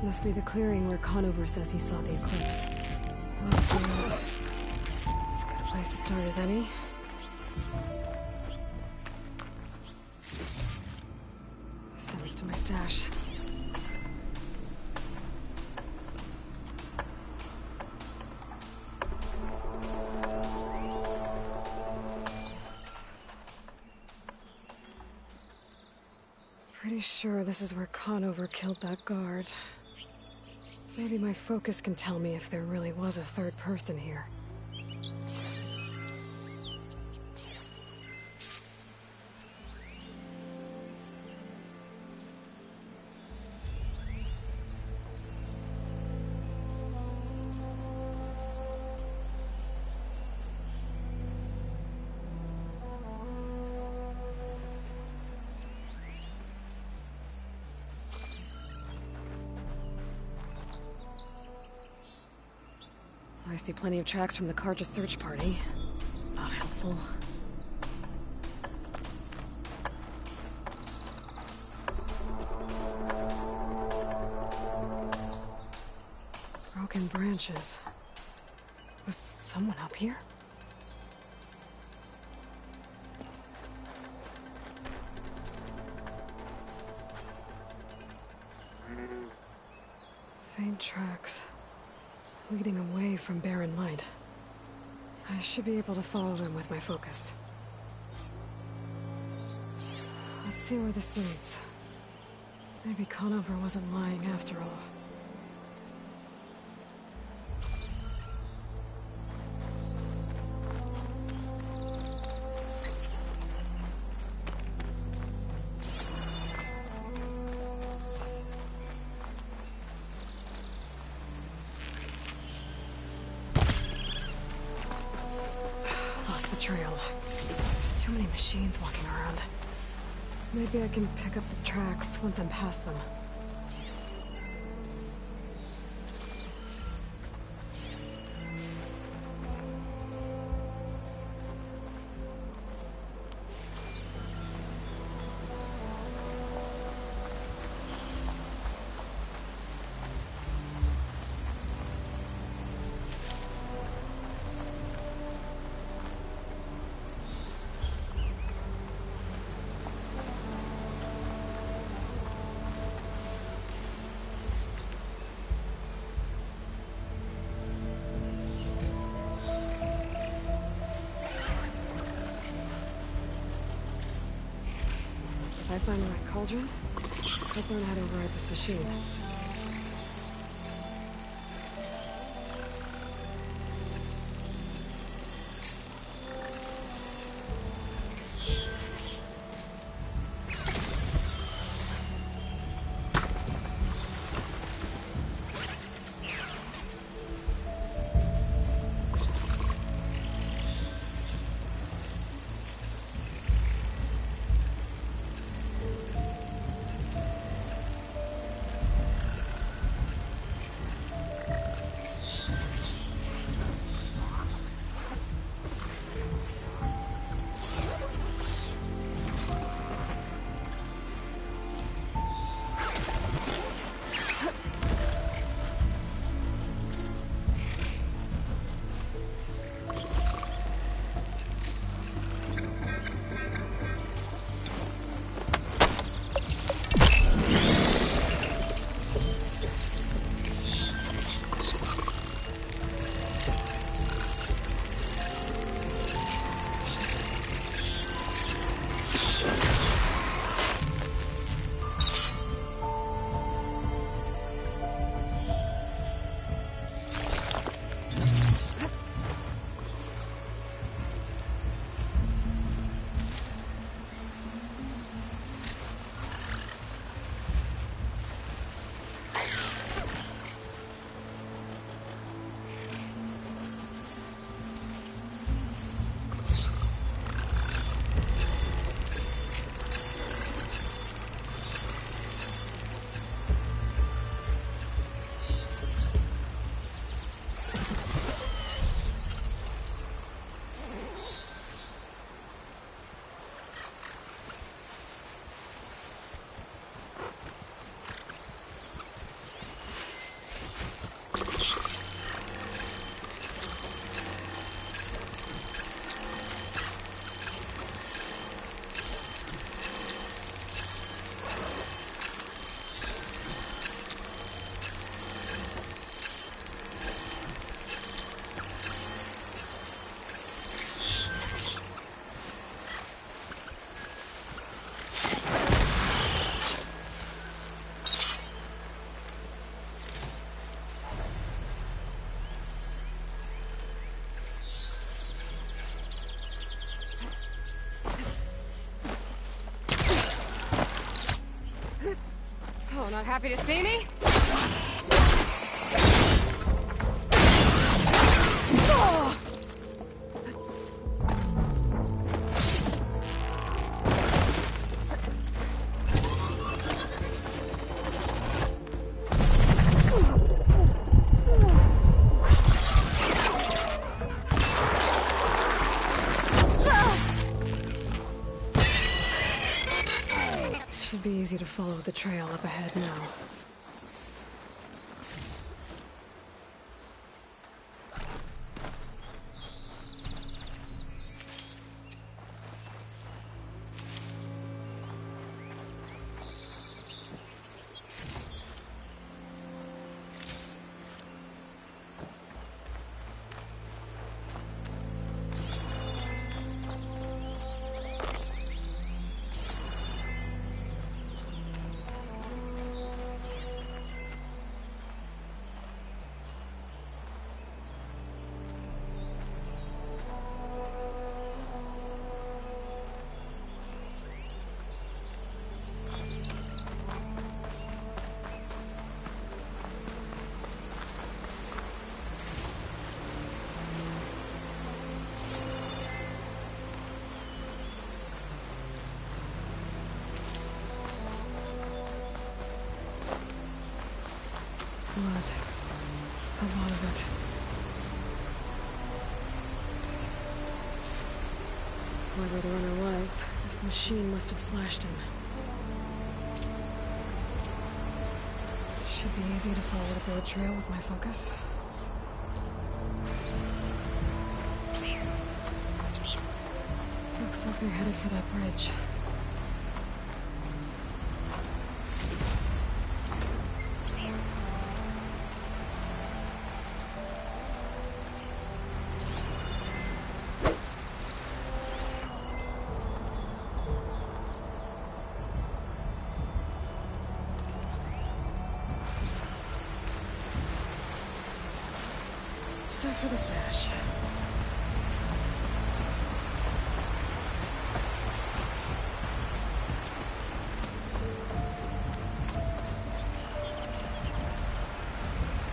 This must be the clearing where Conover says he saw the eclipse. Let's see this. It's as good a place to start as any. Send this to my stash. Pretty sure this is where Conover killed that guard. Maybe my focus can tell me if there really was a third person here. I see plenty of tracks from the Carja search party. Not helpful. Broken branches. Was someone up here? Faint tracks. Leading away from barren light. I should be able to follow them with my focus. Let's see where this leads. Maybe Conover wasn't lying after all. The trail. There's too many machines walking around. Maybe I can pick up the tracks once I'm past them. If I find the right cauldron, I'll learn how to override this machine. Not happy to see me? Should be easy to follow the trail up ahead now. Blood. A lot of it. Whoever the runner was, this machine must have slashed him. Should be easy to follow the blood trail with my focus. Looks like they're headed for that bridge. Stuff for the stash.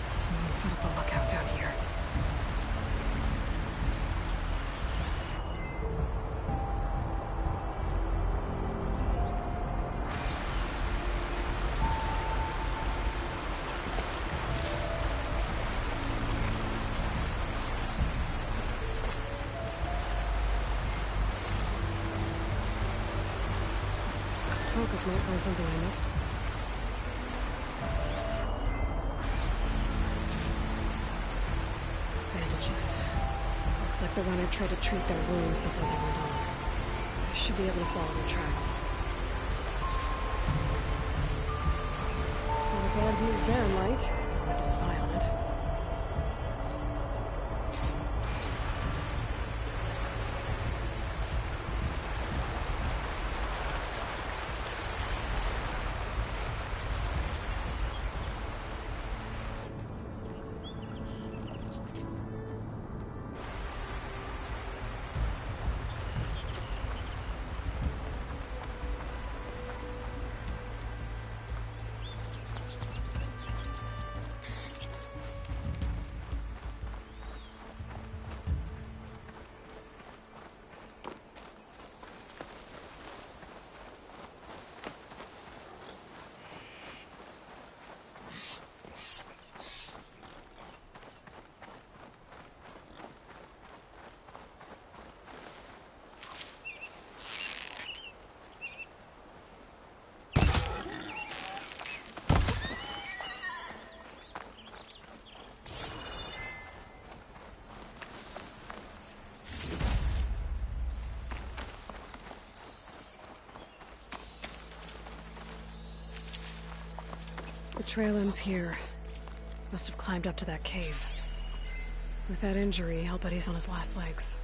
Someone set up a lookout down here. Focus might find something I missed. Bandages. Looks like the runner tried to treat their wounds before they went on. I should be able to follow their tracks. Not a bad move there, Light. Put a spy on it. The trail ends here. Must have climbed up to that cave. With that injury, I'll bet he's on his last legs.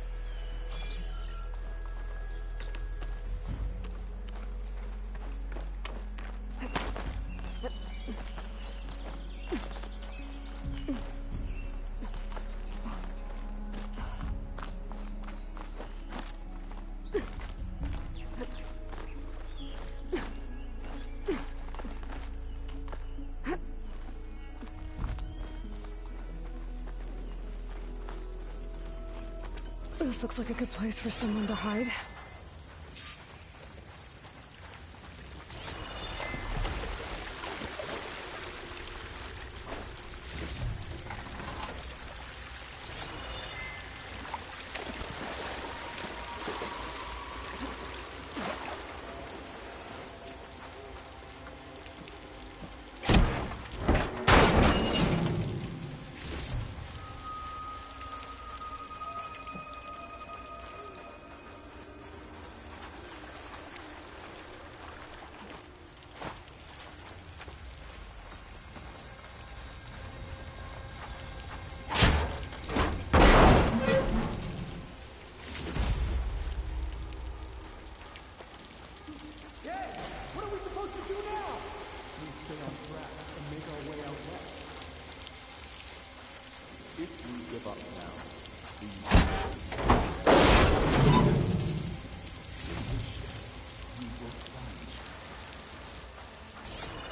This looks like a good place for someone to hide.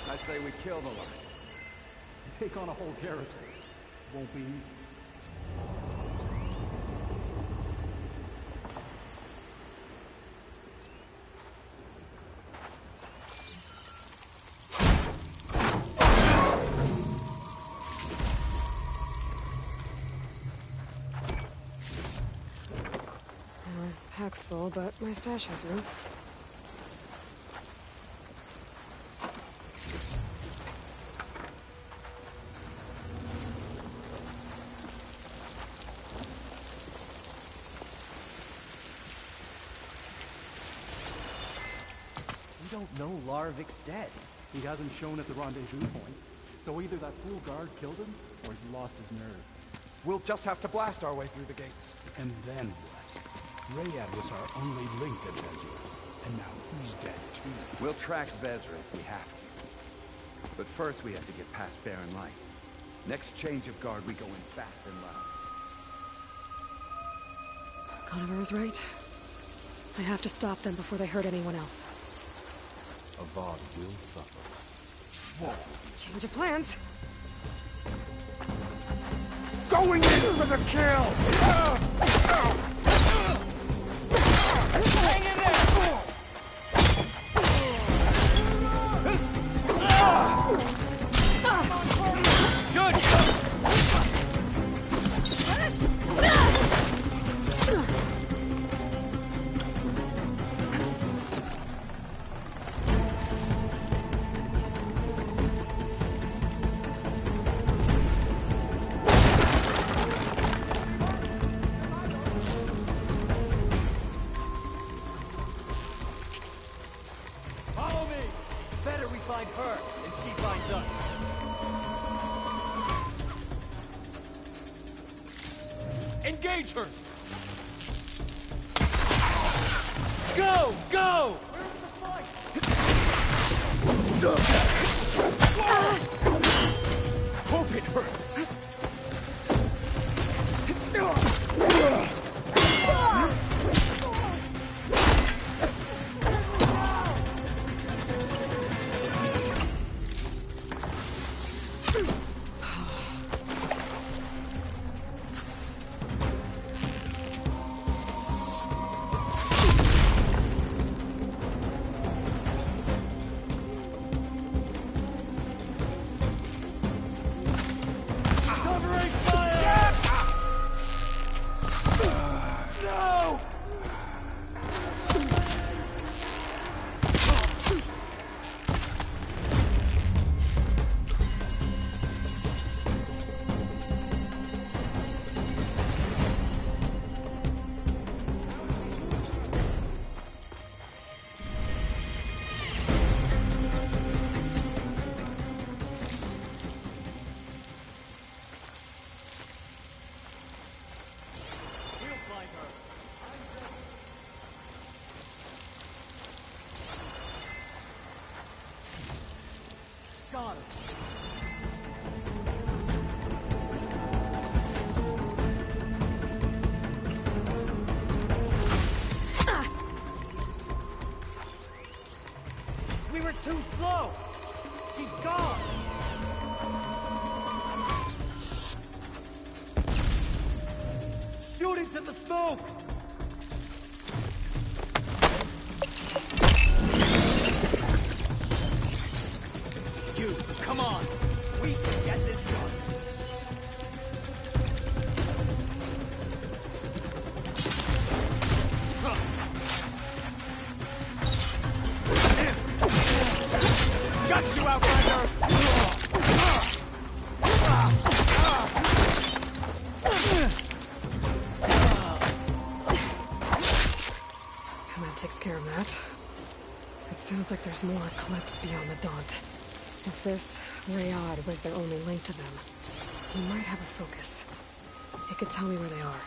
I say we kill the line. Take on a whole garrison. Won't be easy. Pack's full, but my stash has room. We don't know Larvik's dead. He hasn't shown at the rendezvous point. So either that fool guard killed him, or he's lost his nerve. We'll just have to blast our way through the gates. And then what? Rayad was our only link to Vezra, and now he's dead too. We'll track Vezra if we have to. But first we have to get past Barren Light. Next change of guard, we go in fast and loud. Conover is right. I have to stop them before they hurt anyone else. Avad will suffer. Whoa. Change of plans. Going in for the kill! Hang in there! Good! Find her, and she finds us. Engage her! Go! Go! Where's the fight? Hope it hurts. Got it. We were too slow. She's gone. Shoot into the smoke. Sounds like there's more Eclipse beyond the Daunt. If this Rayad was their only link to them, he might have a focus. It could tell me where they are.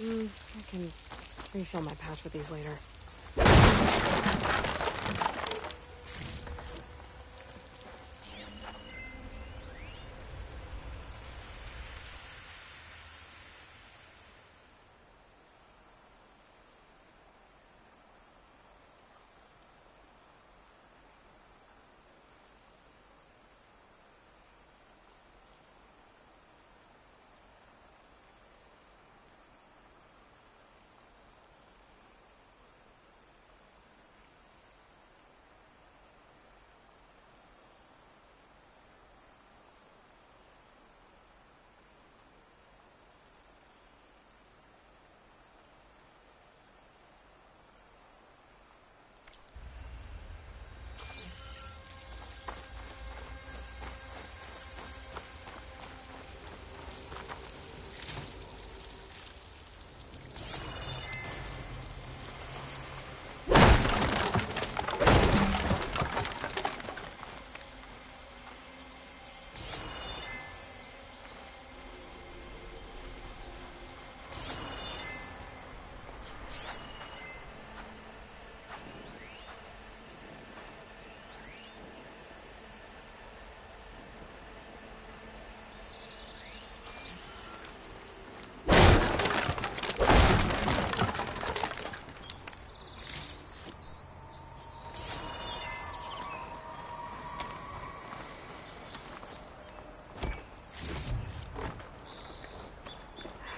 I can refill my pouch with these later.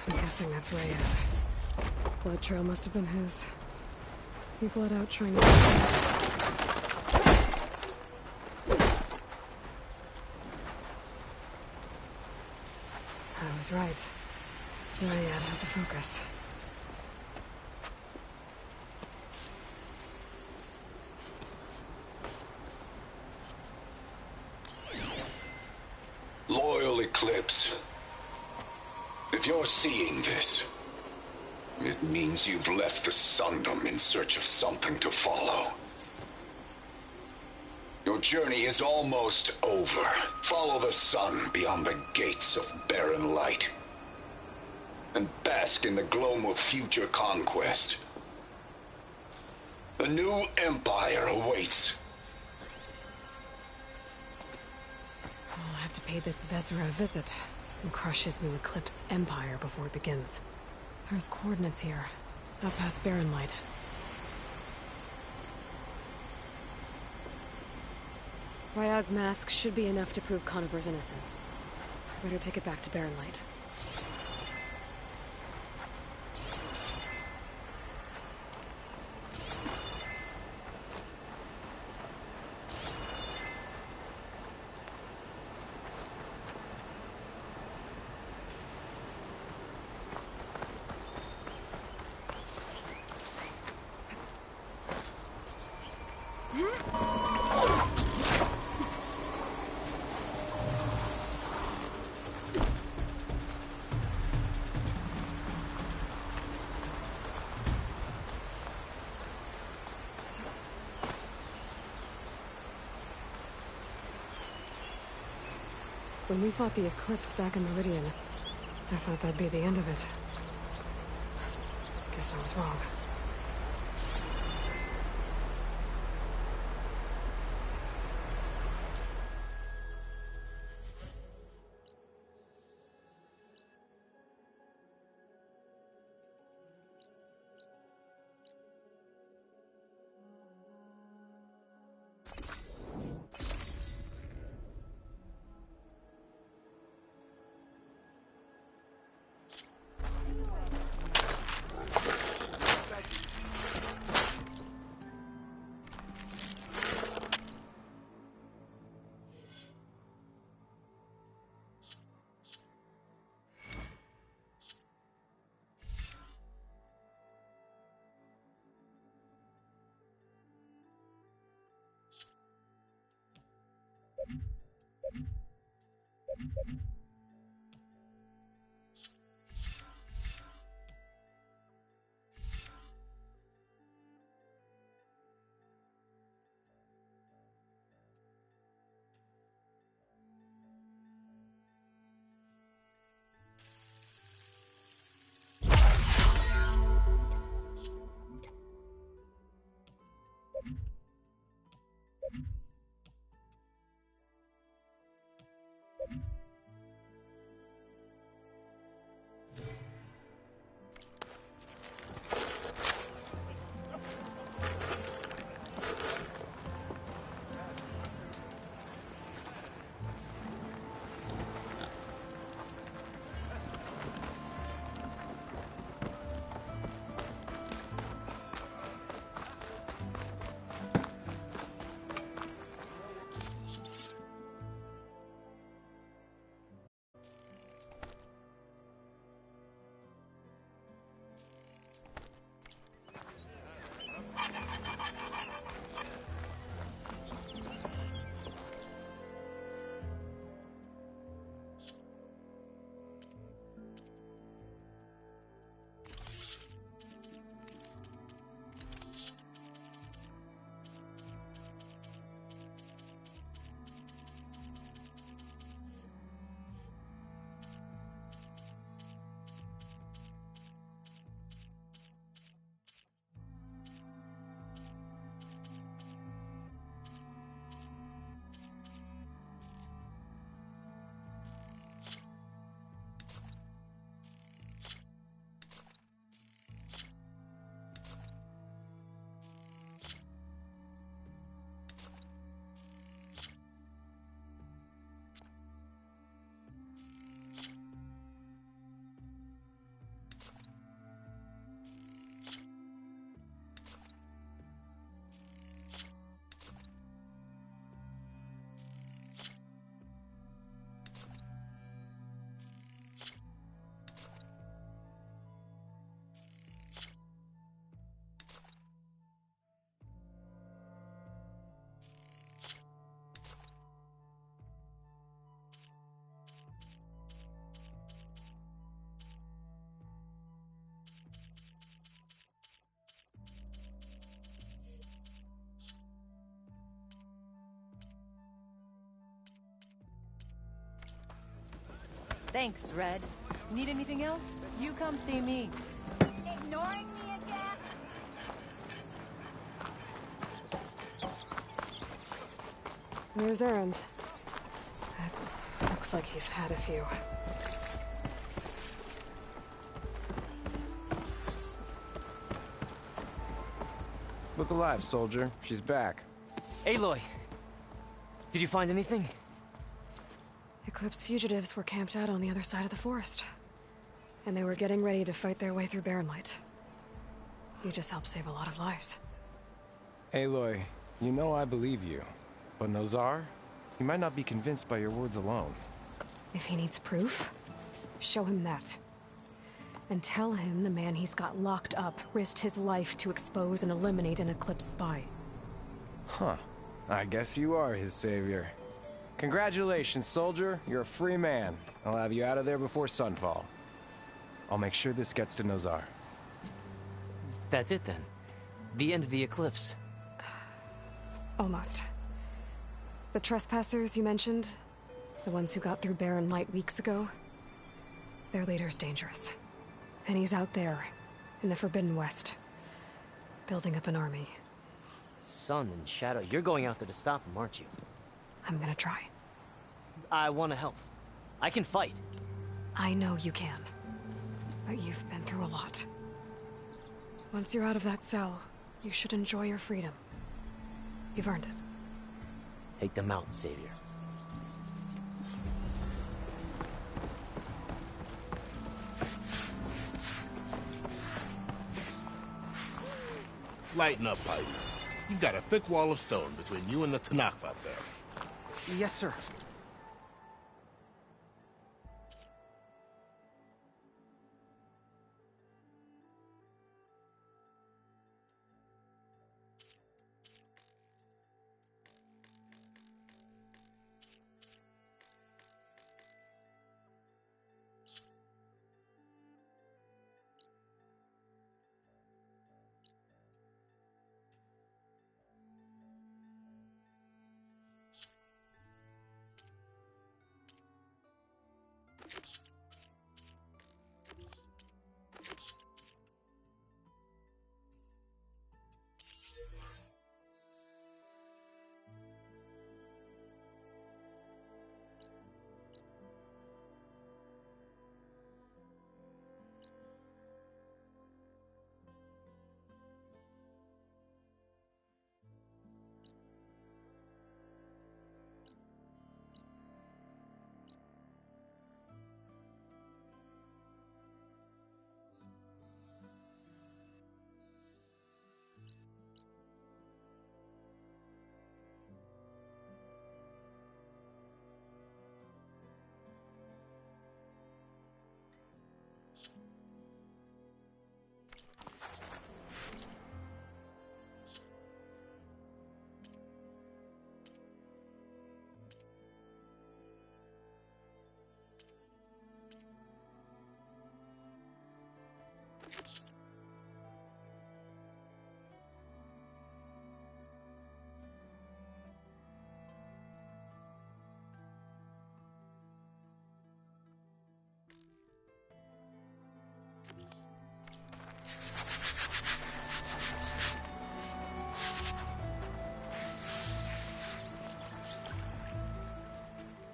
Guessing that's Rayad. Blood trail must have been his. He bled out trying to... I was right. Rayad has a focus. Loyal Eclipse. If you're seeing this, it means you've left the Sundom in search of something to follow. Your journey is almost over. Follow the sun beyond the gates of barren light, and bask in the glow of future conquest. The new empire awaits. I'll have to pay this Vezra a visit and crush his new Eclipse empire before it begins. There's coordinates here, out past Barren Light. Ryad's mask should be enough to prove Conover's innocence. Better take it back to Barren Light. When we fought the Eclipse back in Meridian, I thought that'd be the end of it. Guess I was wrong. Thanks, Red. Need anything else? You come see me. Ignoring me again? There's Errand. It looks like he's had a few. Look alive, soldier. She's back. Aloy! Did you find anything? Eclipse fugitives were camped out on the other side of the forest. And they were getting ready to fight their way through Barren Light. You just helped save a lot of lives. Aloy, you know I believe you. But Nozar? He might not be convinced by your words alone. If he needs proof, show him that. And tell him the man he's got locked up risked his life to expose and eliminate an Eclipse spy. Huh. I guess you are his savior. Congratulations, soldier. You're a free man. I'll have you out of there before sunfall. I'll make sure this gets to Nozar. That's it then. The end of the Eclipse. Almost. The trespassers you mentioned, the ones who got through Barren Light weeks ago, their leader's dangerous. And he's out there, in the Forbidden West. Building up an army. Sun and Shadow, you're going out there to stop them, aren't you? I'm gonna try. I want to help. I can fight. I know you can. But you've been through a lot. Once you're out of that cell, you should enjoy your freedom. You've earned it. Take them out, Savior. Lighten up, Pike. You've got a thick wall of stone between you and the Tanakh out there. Yes, sir.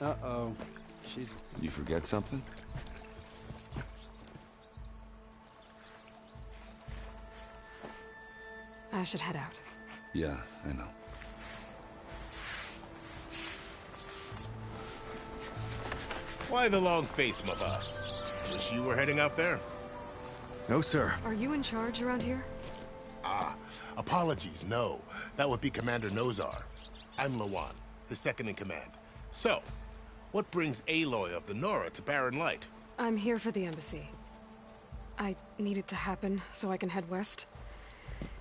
Uh-oh. She's... You forget something? I should head out. Yeah, I know. Why the long face, my boss? Wish you were heading out there? No, sir. Are you in charge around here? Ah, apologies, no. That would be Commander Nozar. I'm Lawan, his second in command. So, what brings Aloy of the Nora to Barren Light? I'm here for the embassy. I need it to happen so I can head west.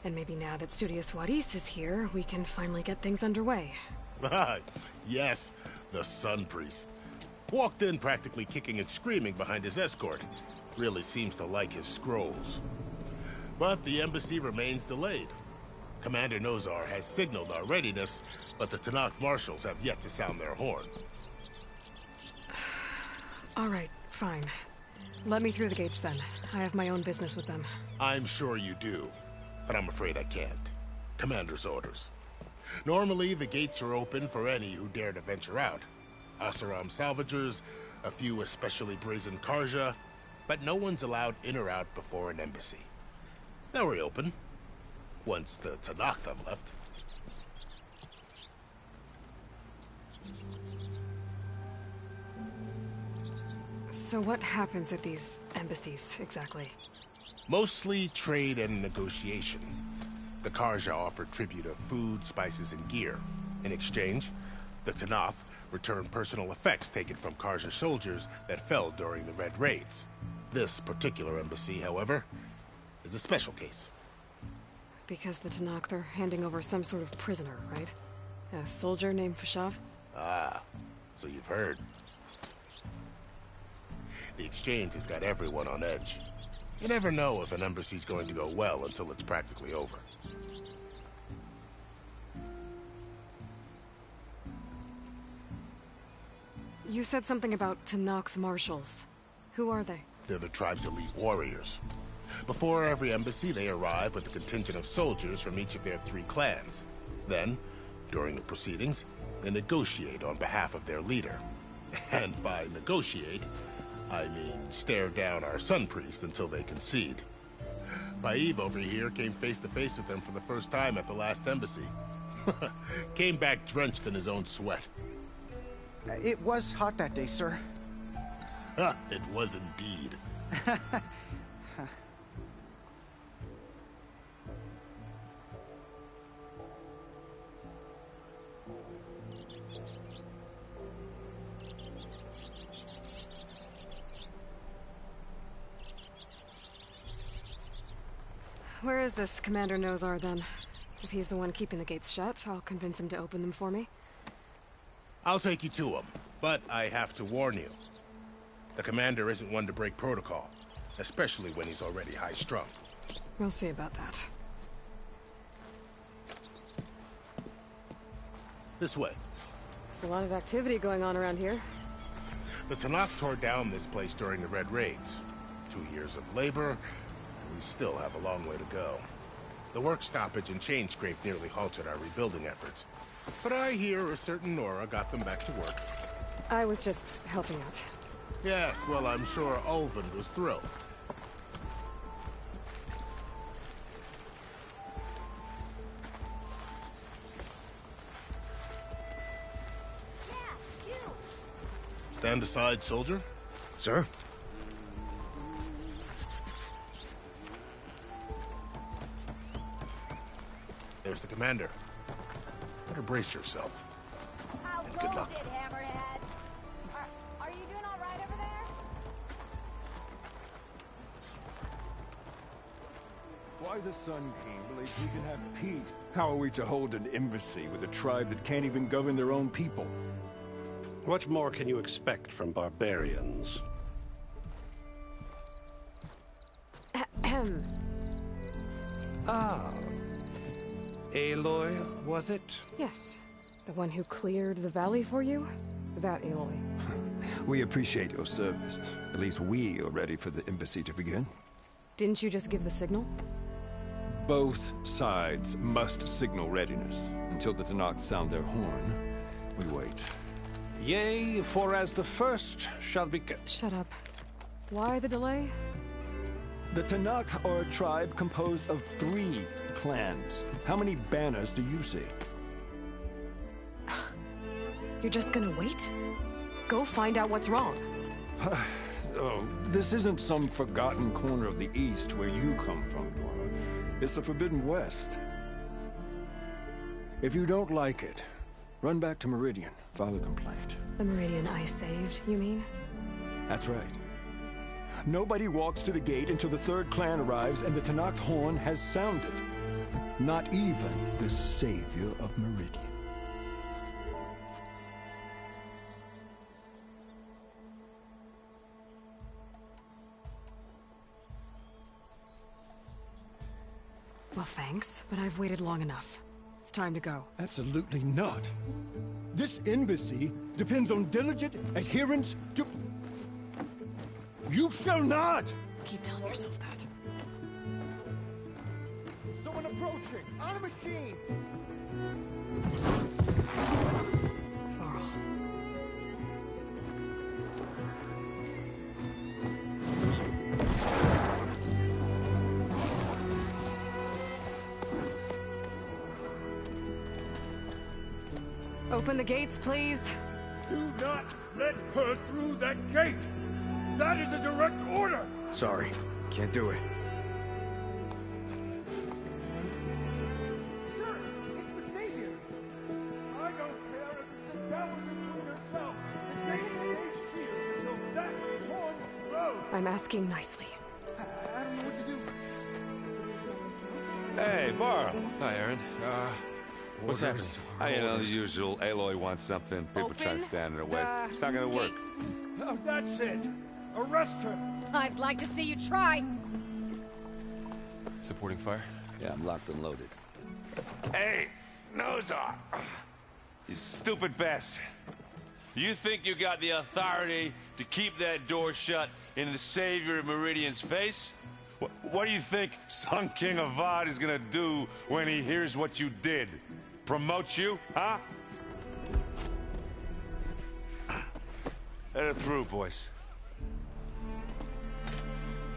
And maybe now that Studious Juarez is here, we can finally get things underway. Yes, the Sun Priest. Walked in practically kicking and screaming behind his escort. Really seems to like his scrolls. But the embassy remains delayed. Commander Nozar has signaled our readiness, but the Tanakh marshals have yet to sound their horn. All right, fine. Let me through the gates then. I have my own business with them. I'm sure you do, but I'm afraid I can't. Commander's orders. Normally, the gates are open for any who dare to venture out. Asaram salvagers, a few especially brazen Karja, but no one's allowed in or out before an embassy. They'll reopen, once the Tanakh have left. So what happens at these embassies, exactly? Mostly trade and negotiation. The Karja offer tribute of food, spices, and gear. In exchange, the Tanakh return personal effects taken from Karja soldiers that fell during the Red Raids. This particular embassy, however, is a special case. Because the Tanakh, they're handing over some sort of prisoner, right? A soldier named Fashav? Ah, so you've heard. The exchange has got everyone on edge. You never know if an embassy's going to go well until it's practically over. You said something about Tanakh marshals. Who are they? They're the tribe's elite warriors. Before every embassy, they arrive with a contingent of soldiers from each of their 3 clans. Then, during the proceedings, they negotiate on behalf of their leader. And by negotiate, I mean stare down our Sun Priest until they concede. Baib over here came face to face with them for the first time at the last embassy. Came back drenched in his own sweat. It was hot that day, sir. It was indeed. Where is this Commander Nozar, then? If he's the one keeping the gates shut, I'll convince him to open them for me. I'll take you to him, but I have to warn you. The commander isn't one to break protocol, especially when he's already high-strung. We'll see about that. This way. There's a lot of activity going on around here. The Tanakh tore down this place during the Red Raids. 2 years of labor, and we still have a long way to go. The work stoppage and chain scrape nearly halted our rebuilding efforts. But I hear a certain Nora got them back to work. I was just helping out. Yes, well, I'm sure Ulvin was thrilled. Yeah, you! Stand aside, soldier. Sir? There's the commander. Better brace yourself. How And good luck. goes it, Hammerhead? Are you doing all right over there? Why the Sun King believes we can have peace? How are we to hold an embassy with a tribe that can't even govern their own people? What more can you expect from barbarians? Ahem. Ah. Aloy, was it? Yes. The one who cleared the valley for you? That Aloy. We appreciate your service. At least we are ready for the embassy to begin. Didn't you just give the signal? Both sides must signal readiness. Until the Tanakh sound their horn, we wait. Yea, for as the first shall be... Shut up. Why the delay? The Tanakh are a tribe composed of 3 clans. How many banners do you see? You're just gonna wait? Go find out what's wrong. Oh, this isn't some forgotten corner of the East where you come from, Dora. It's the Forbidden West. If you don't like it, run back to Meridian, file a complaint. The Meridian I saved, you mean? That's right. Nobody walks to the gate until the 3rd clan arrives and the Tanakh horn has sounded. Not even the savior of Meridian. Well, thanks, but I've waited long enough. It's time to go. Absolutely not. This embassy depends on diligent adherence to... You shall not! Keep telling yourself that. Someone approaching! On a machine! Varl. Open the gates, please. Do not let her through that gate! That is a direct order! Sorry, can't do it. Sir, it's the Savior! I don't care if it's the Dowager Queen herself. The gate stays here until that horn blows. I'm asking nicely. I don't know what to do. Hey, Varl. Hi, Aaron. What's happening? Orders. You know, the usual. Aloy wants something. People try to stand in her way. It's not gonna work. Now that's it. Arrest her. I'd like to see you try. Supporting fire? Yeah, I'm locked and loaded. Hey, Nozar! You stupid bastard. You think you got the authority to keep that door shut in the Savior of Meridian's face? What do you think Sun King Avad is gonna do when he hears what you did? Promote you, huh? Let it through, boys.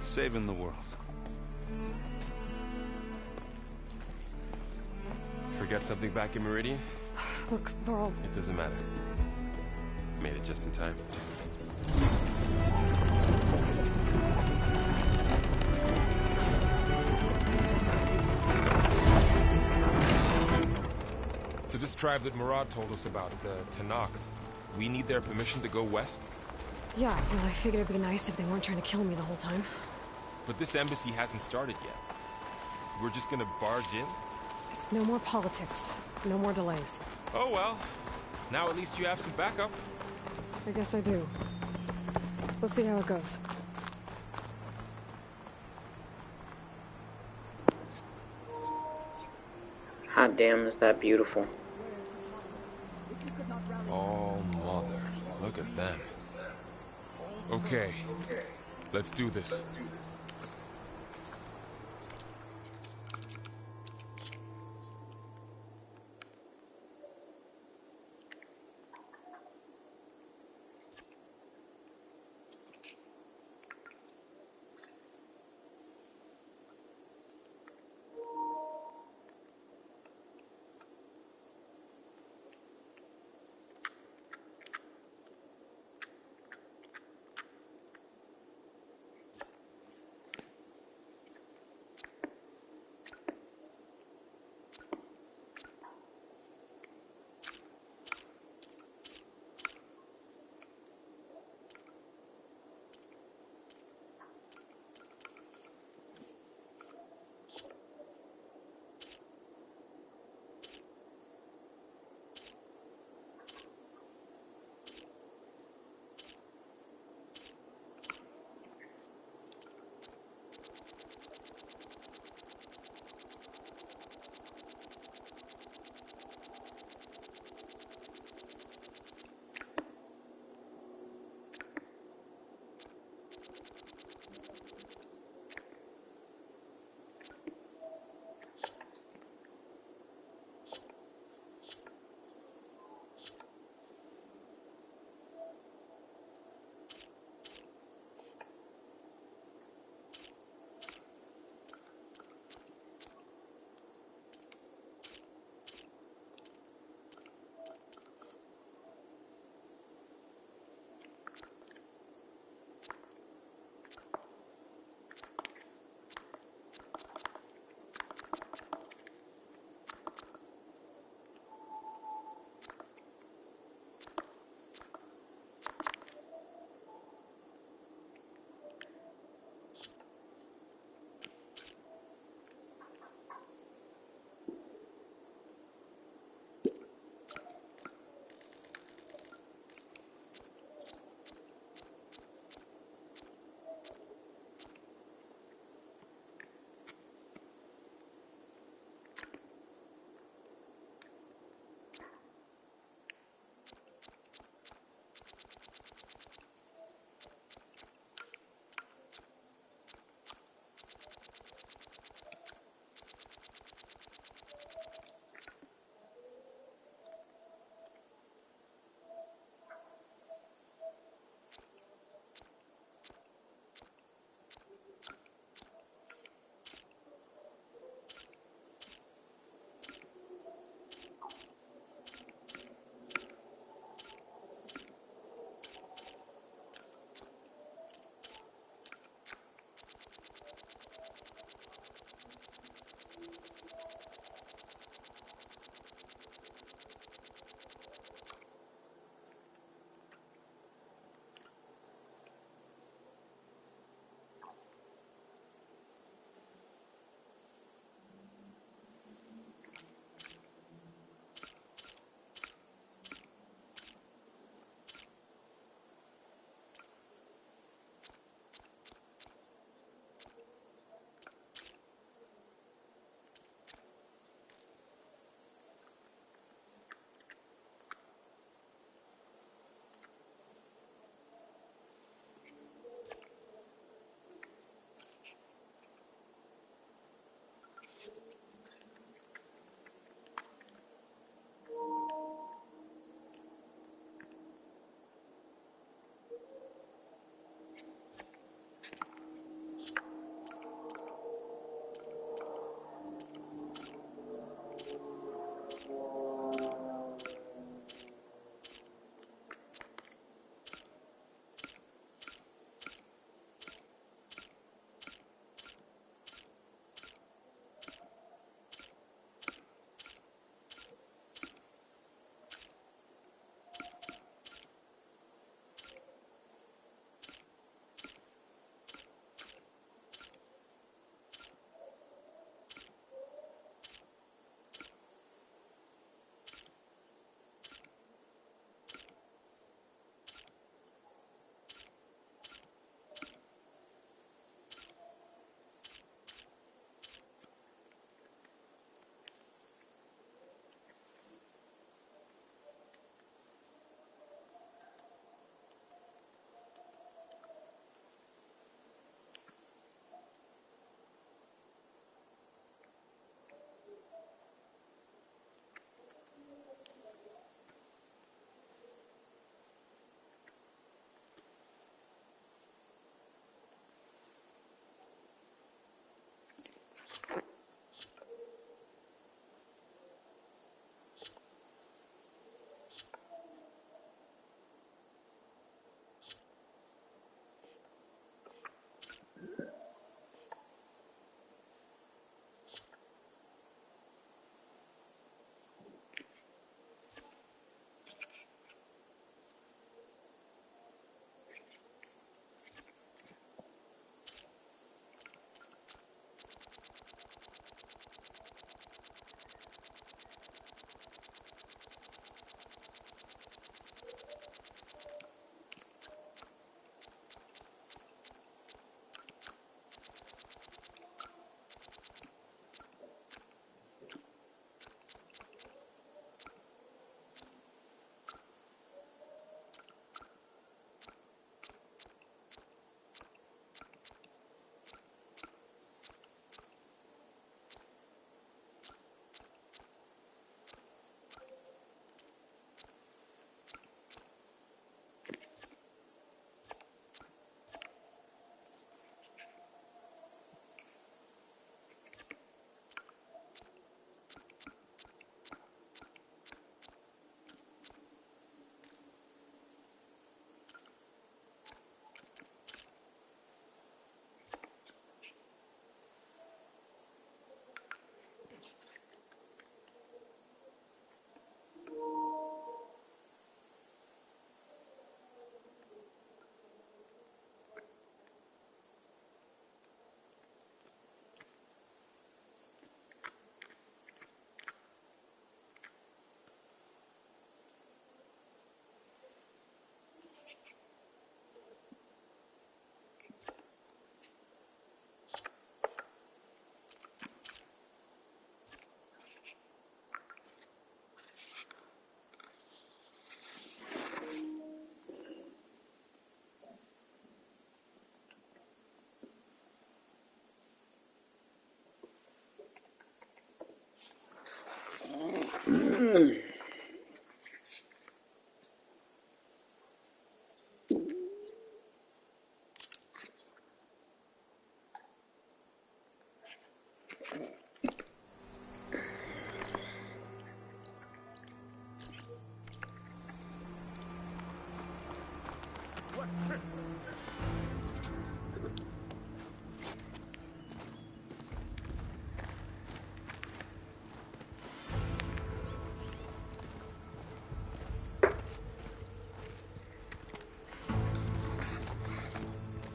Saving the world. Forget something back in Meridian? Look, Varl. It doesn't matter. Made it just in time. So this tribe that Murad told us about, the Tanakh, we need their permission to go west? Yeah, well, I figured it'd be nice if they weren't trying to kill me the whole time. But this embassy hasn't started yet. We're just gonna barge in? Just no more politics. No more delays. Oh well. Now at least you have some backup. I guess I do. We'll see how it goes. Hot damn, is that beautiful. Oh, mother. Look at them. Okay. Let's do this.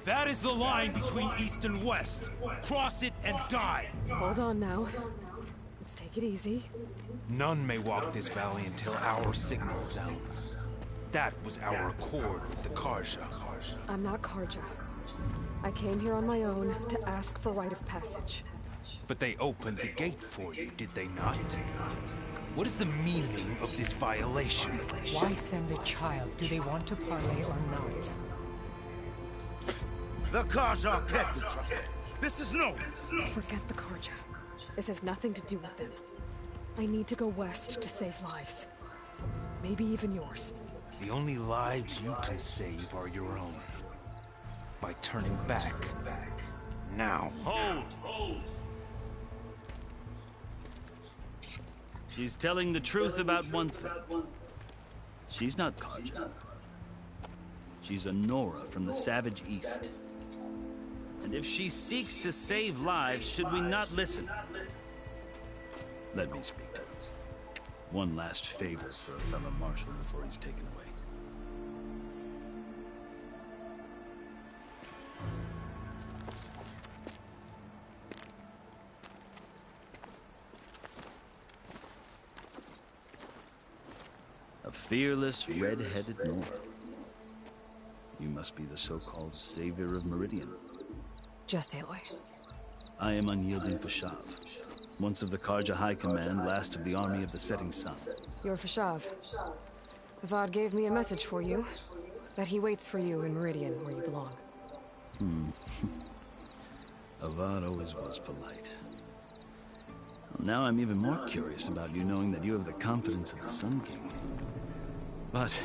That is the line between East and West. Cross it and die. Hold on now. Let's take it easy. None may walk this valley until our signal sounds. That was our accord with the Karja. I'm not Karja. I came here on my own to ask for rite of passage. But they opened the gate for you, did they not? What is the meaning of this violation? Why send a child? Do they want to parley or not? The Karja can't be trusted. This is no... Forget the Karja. This has nothing to do with them. I need to go west to save lives. Maybe even yours. The only lives you can save are your own. By turning back. Now. Hold! She's telling the truth about one thing. She's not Karja. She's a Nora from the Savage East. And if she seeks to save lives, should we not listen? Let me speak to her. One last favor for a fellow marshal before he's taken away. A fearless, red-headed Nora. You must be the so-called savior of Meridian. Just Aloy. I am unyielding Fashav. Once of the Karja High Command, last of the army of the setting sun. You're Fashav. Avad gave me a message for you. That he waits for you in Meridian, where you belong. Avad always was polite. Well, now I'm even more curious about you, knowing that you have the confidence of the Sun King. But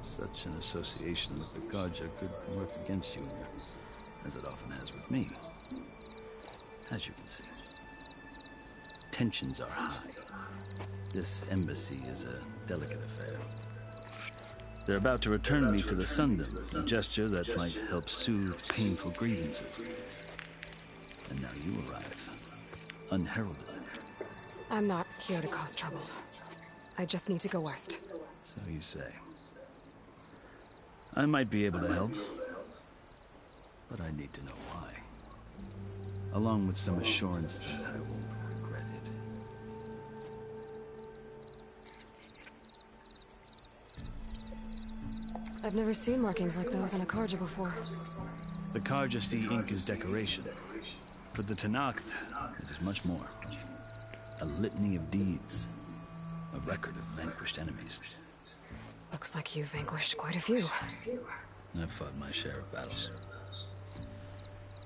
such an association with the Karja could work against you, as it often has with me. As you can see, tensions are high. This embassy is a delicate affair. They're about to return me to the Sundom, a gesture that might help soothe painful grievances. And now you arrive, unheralded. I'm not here to cause trouble. I just need to go west. So you say. I might be able to help, but I need to know why. Along with some assurance that I won't regret it. I've never seen markings like those on a Karja before. The Karja see ink as decoration. For the Tanakh, it is much more. A litany of deeds. A record of vanquished enemies. Looks like you've vanquished quite a few. I've fought my share of battles.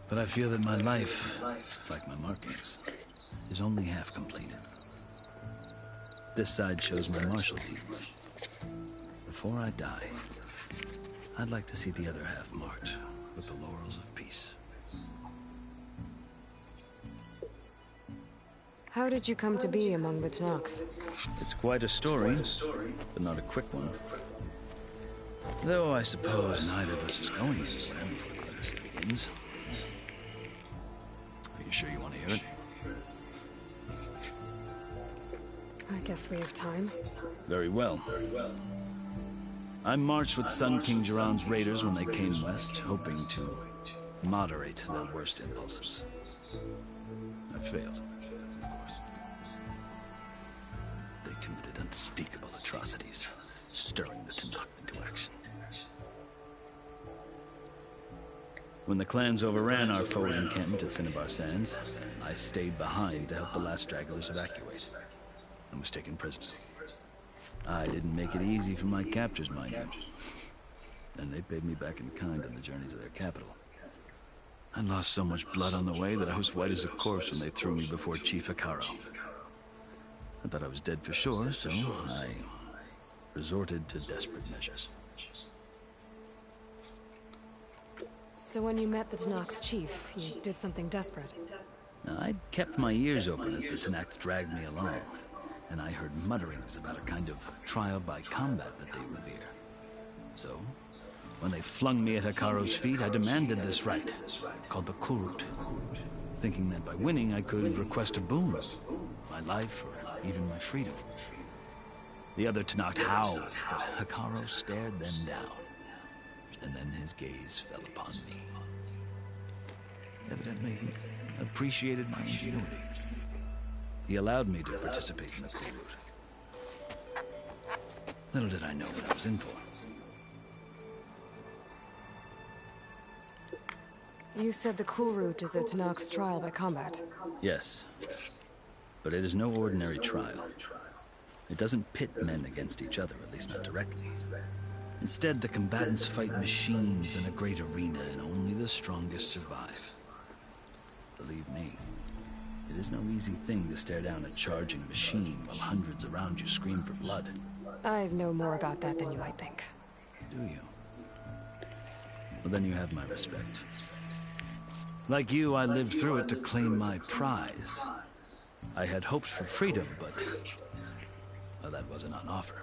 But I feel that my life, like my markings, is only half complete. This side shows my martial deeds. Before I die, I'd like to see the other half marked with the laurels of peace. How did you come to be among the Tanakh? It's quite a story, but not a quick one. Though I suppose neither of us is going anywhere before the embassy begins. Are you sure you want to hear it? I guess we have time. Very well. I marched with Sun King Jiran's raiders when they came west, hoping to moderate their worst impulses. I failed, of course. They committed unspeakable atrocities, stirring the Tanakh into action. When the clans overran our forward encampment at Cinnabar Sands, I stayed behind to help the last stragglers evacuate, and was taken prisoner. I didn't make it easy for my captors, mind you. And they paid me back in kind on the journeys of their capital. I lost so much blood on the way that I was white as a corpse when they threw me before Chief Hikaro. I thought I was dead for sure, so I resorted to desperate measures. So when you met the Tanakh chief, you did something desperate? I'd kept my ears open as the Tanakh dragged me along, and I heard mutterings about a kind of trial by combat that they revere. So, When they flung me at Hikaru's feet, I demanded this right, called the Kurut, thinking that by winning I could request a boon, my life or even my freedom. The other Tenakth howled, but Hikaru stared them down, and then his gaze fell upon me. Evidently, he appreciated my ingenuity. He allowed me to participate in the Kurut. Little did I know what I was in for. You said the Kurut is a Tenakth's trial by combat. Yes, but it is no ordinary trial. It doesn't pit men against each other, at least not directly. Instead, the combatants fight machines in a great arena, and only the strongest survive. Believe me, it is no easy thing to stare down a charging machine while hundreds around you scream for blood. I know more about that than you might think. Do you? Well, then you have my respect. Like you, I lived through it to claim my prize. I had hopes for freedom, but... well, that wasn't on offer.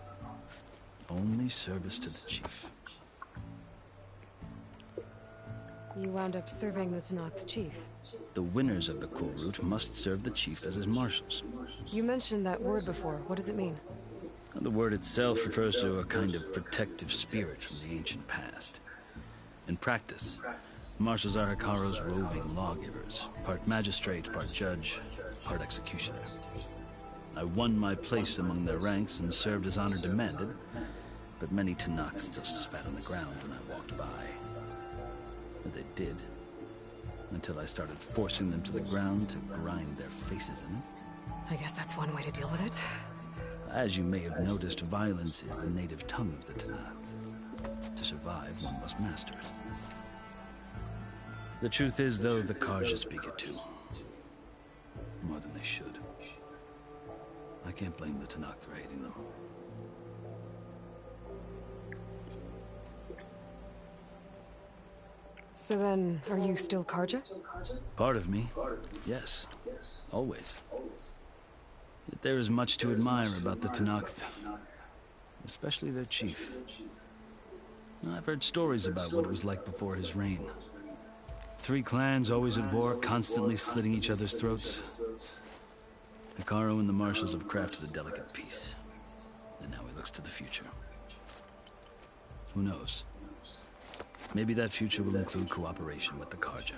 Only service to the chief. You wound up serving the Tenakth chief. The winners of the Kurut must serve the chief as his marshals. You mentioned that word before. What does it mean? The word itself refers to a kind of protective spirit from the ancient past. In practice, marshals are Hikaru's roving lawgivers, part magistrate, part judge, part executioner. I won my place among their ranks and served as honor demanded, but many Tenakths still spat on the ground when I walked by. But they did, until I started forcing them to the ground to grind their faces in it. I guess that's one way to deal with it. As you may have noticed, violence is the native tongue of the Tenakth. To survive, one must master it. The truth is, though, the Karja speak it too. More than they should. I can't blame the Tenakth for hating them. So then, are you still Karja? Part of me, yes. Always. Yet there is much to admire about the Tenakth. Especially their chief. I've heard stories about what it was like before his reign. 3 clans always at war, constantly slitting each other's throats. Hikaru and the marshals have crafted a delicate peace. And now he looks to the future. Who knows? Maybe that future will include cooperation with the Karja.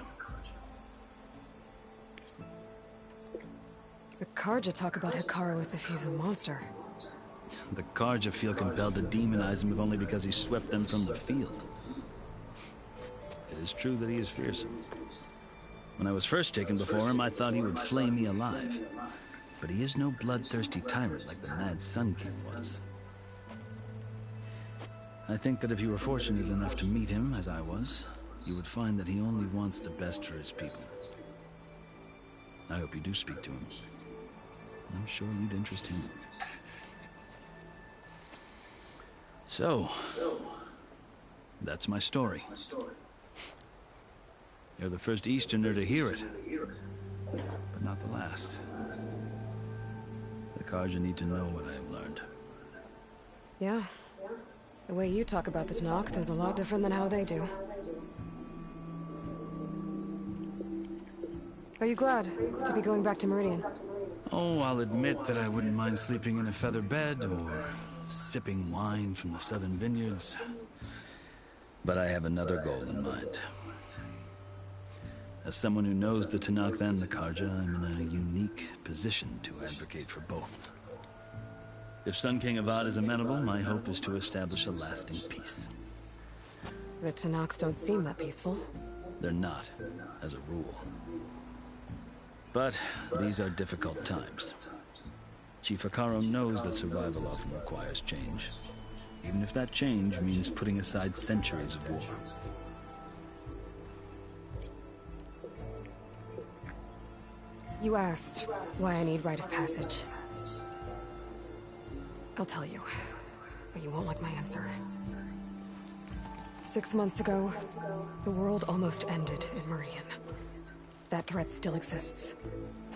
The Karja talk about Hikaru as if he's a monster. The Karja feel compelled to demonize him if only because he swept them from the field. It is true that he is fearsome. When I was first taken before him, I thought he would flay me alive. But he is no bloodthirsty tyrant like the Mad Sun King was. I think that if you were fortunate enough to meet him, as I was, you would find that he only wants the best for his people. I hope you do speak to him. I'm sure you'd interest him. So, that's my story. You're the first Easterner to hear it, but not the last. The Karja need to know what I have learned. Yeah. The way you talk about the Tenakth is a lot different than how they do. Are you glad to be going back to Meridian? Oh, I'll admit that I wouldn't mind sleeping in a feather bed or sipping wine from the southern vineyards. But I have another goal in mind. As someone who knows the Tenakth and the Karja, I'm in a unique position to advocate for both. If Sun King Avad is amenable, my hope is to establish a lasting peace. The Tenakth don't seem that peaceful. They're not, as a rule. But these are difficult times. Chief Hikaru knows that survival often requires change, even if that change means putting aside centuries of war. You asked why I need rite of passage. I'll tell you, but you won't like my answer. 6 months ago, the world almost ended in Meridian. That threat still exists.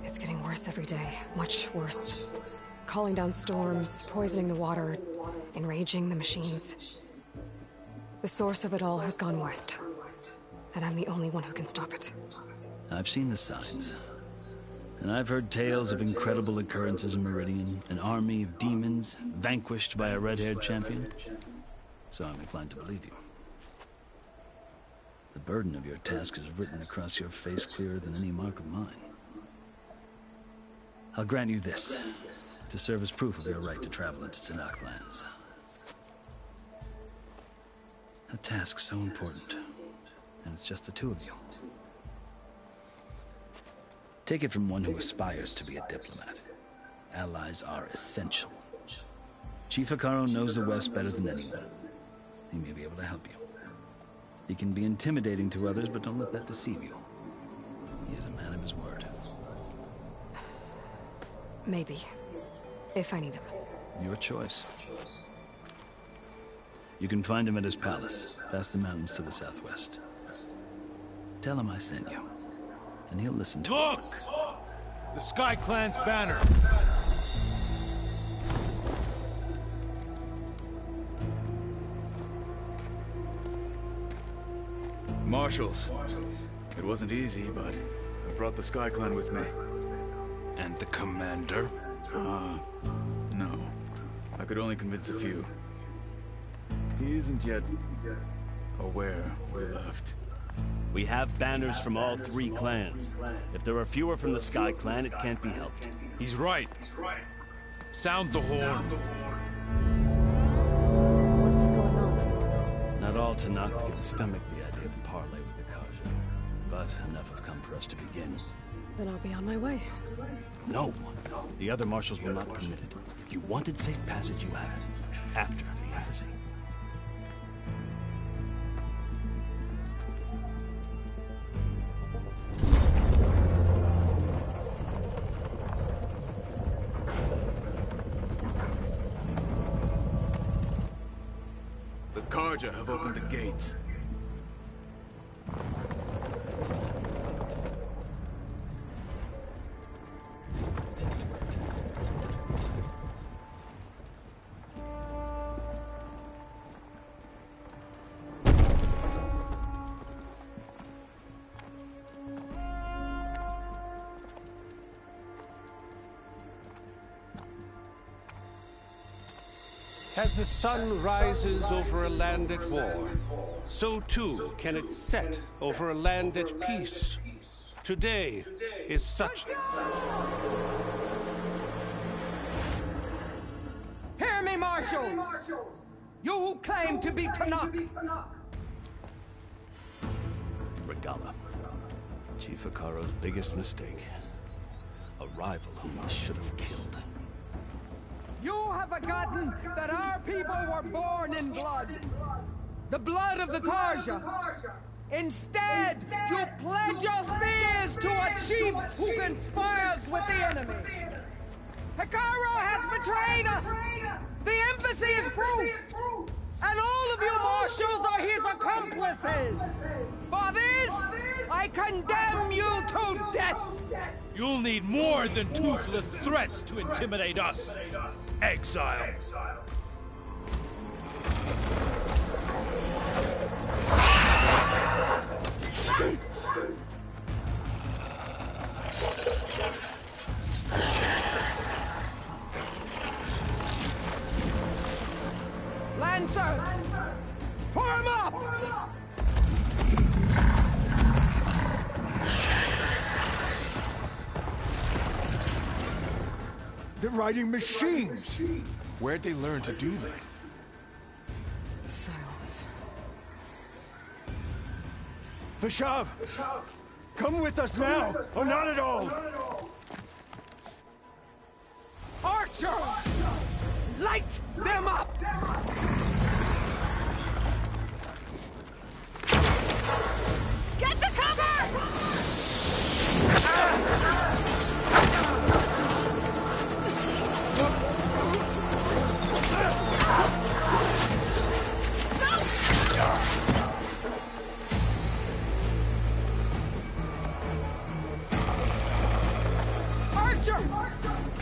It's getting worse every day, much worse. Calling down storms, poisoning the water, enraging the machines. The source of it all has gone west. And I'm the only one who can stop it. I've seen the signs. And I've heard tales of incredible occurrences in Meridian, an army of demons vanquished by a red-haired champion. So I'm inclined to believe you. The burden of your task is written across your face clearer than any mark of mine. I'll grant you this, to serve as proof of your right to travel into Tanakh lands. A task so important, and it's just the two of you. Take it from one who aspires to be a diplomat. Allies are essential. Chief Hekarro knows the West better than anyone. He may be able to help you. He can be intimidating to others, but don't let that deceive you. He is a man of his word. Maybe. If I need him. Your choice. You can find him at his palace, past the mountains to the southwest. Tell him I sent you, and he'll listen to Look! The Sky Clan's banner! Marshals. It wasn't easy, but I brought the Sky Clan with me. And the commander? No. I could only convince a few. He isn't yet aware we left. We have banners from all 3 clans. If there are fewer from the Sky Clan, it can't be helped. He's right. Sound the horn. What's going on? Not all Tanakh can stomach the idea of parley with the Karja, but enough have come for us to begin. Then I'll be on my way. No, the other marshals will not permit it. You wanted safe passage, you have it. After the embassy. The Karja have opened the gates. As the sun rises over a land at war, so too can it set over a land at peace. Today is such... Hear me, marshals! You who claim to be Tanakh! Regala. Chief Hekarro's biggest mistake. A rival whom he should have killed. You have forgotten that our people were born in blood. The blood of the Karja. Instead, you pledge your spears to a chief who conspires with the enemy. Hekarro has betrayed us. The embassy is proof. And all of you marshals are his accomplices. For this, I condemn you to death. You'll need more than toothless threats to intimidate us. Exile. Lancers! Form up! They're riding machines! Where'd they learn to do that? Silence. Vashav! Come with us now, or not at all! Archer! Light them up! Get to cover! Archers!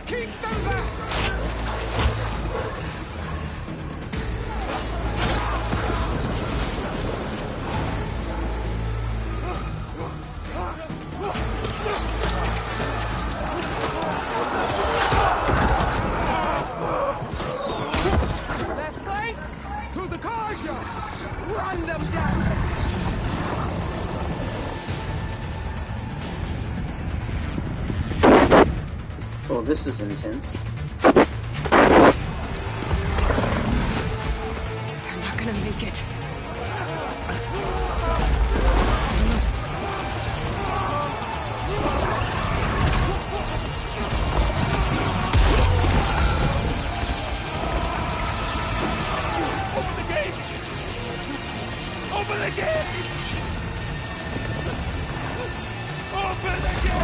Keep them back! Well, this is intense. They're not gonna make it. Open the gates! Open the gates! Open the gates!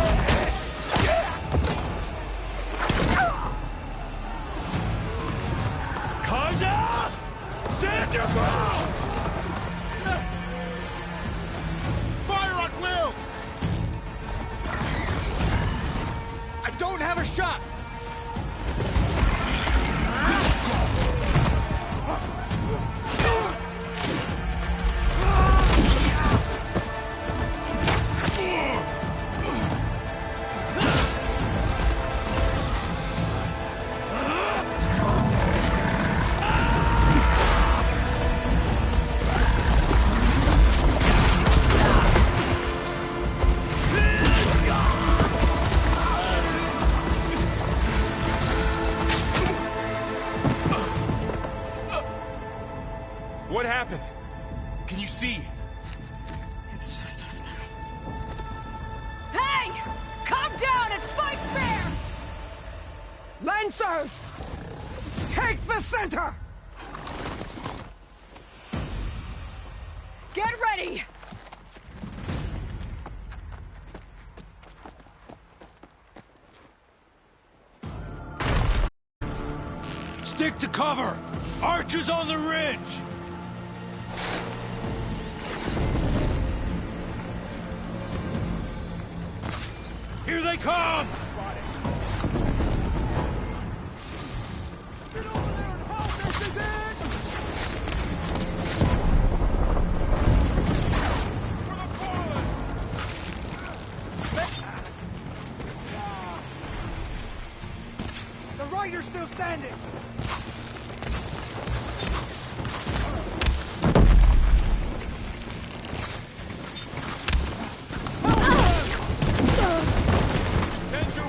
Kaja! Stand your ground! Fire at will! I don't have a shot! What happened? Can you see? It's just us now. Hey! Calm down and fight fair! Lancers! Take the center! Get ready! Stick to cover! Archers on the ridge! Here they come! The rider's still standing! Send your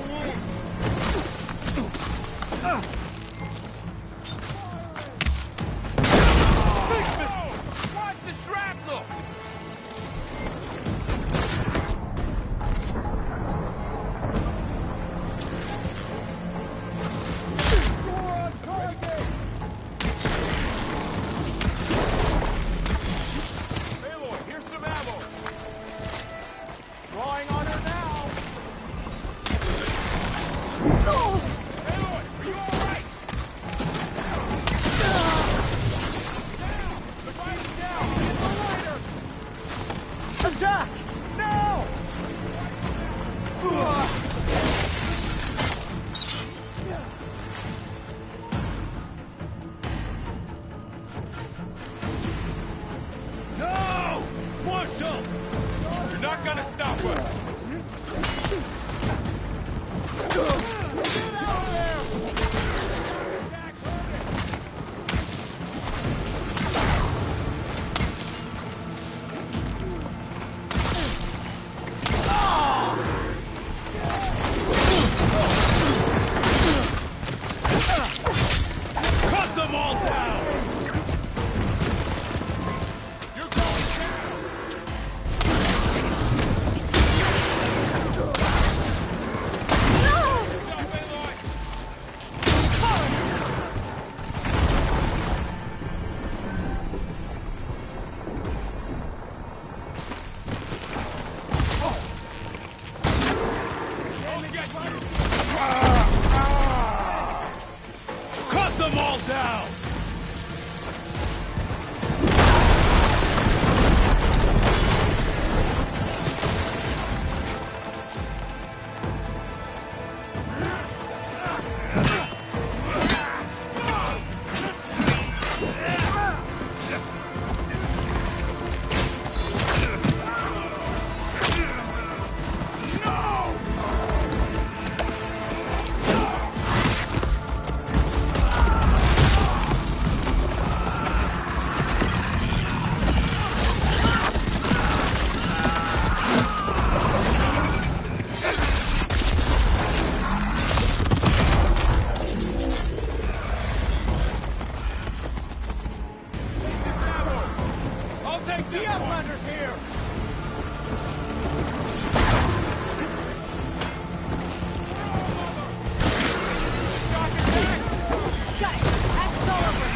The Outlander's here! Got it! That's all over!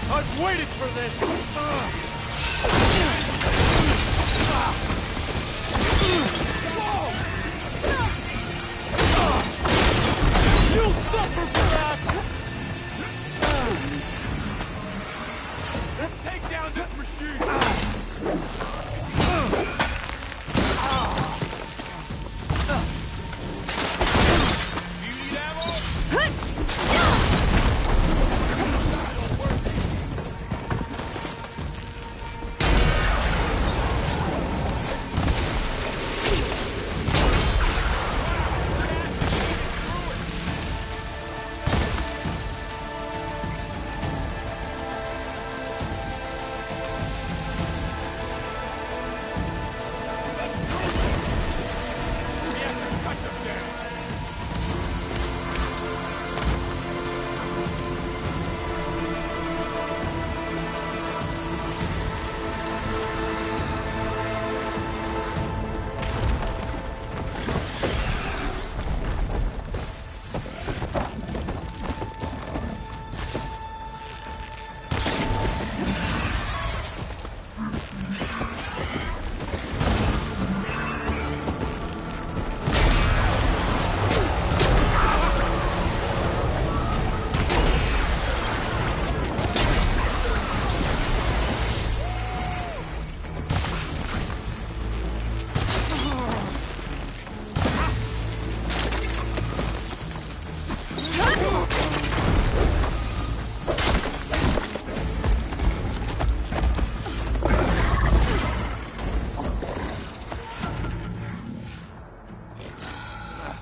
I've waited for this! You'll suffer for that! Let's take down this machine!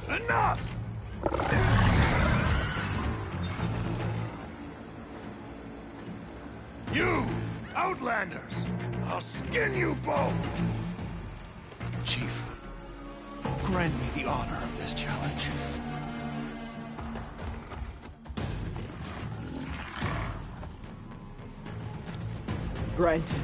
Enough! You, Outlanders! I'll skin you both! Chief, grant me the honor of this challenge. Granted.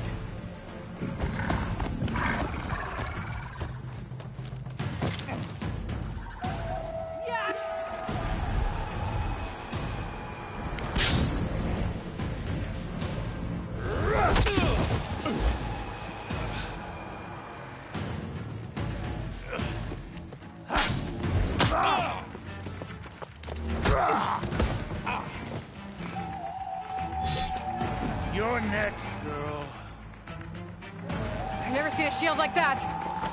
You're next, girl. I've never seen a shield like that.